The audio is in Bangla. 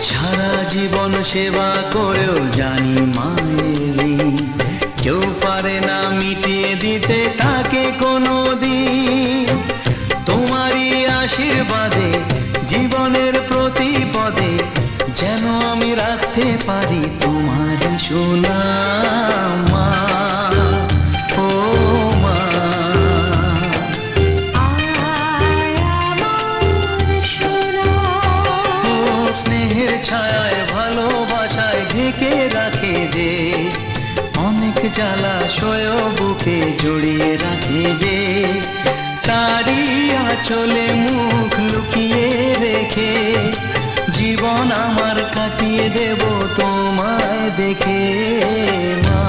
সারা জীবন সেবা করেও জানি মায়ের ঋণ কেউ পারে না মিটিয়ে দিতে তাকে কোনো দিন। তোমারই আশীর্বাদে জীবনের প্রতি পদে যেন আমি রাখতে পারি তোমারই সুনাম মা, ও মা। ও স্নেহের ছায়ায় ভালোবাসায় ঢেকে রাখে যে, অনেক জ্বালাশয় বুকে জড়িয়ে রাখে যে, তারই আঁচলে মুখ লুকিয়ে রেখে জীবন আমার কাটিয়ে দেব তোমায় দেখে মা।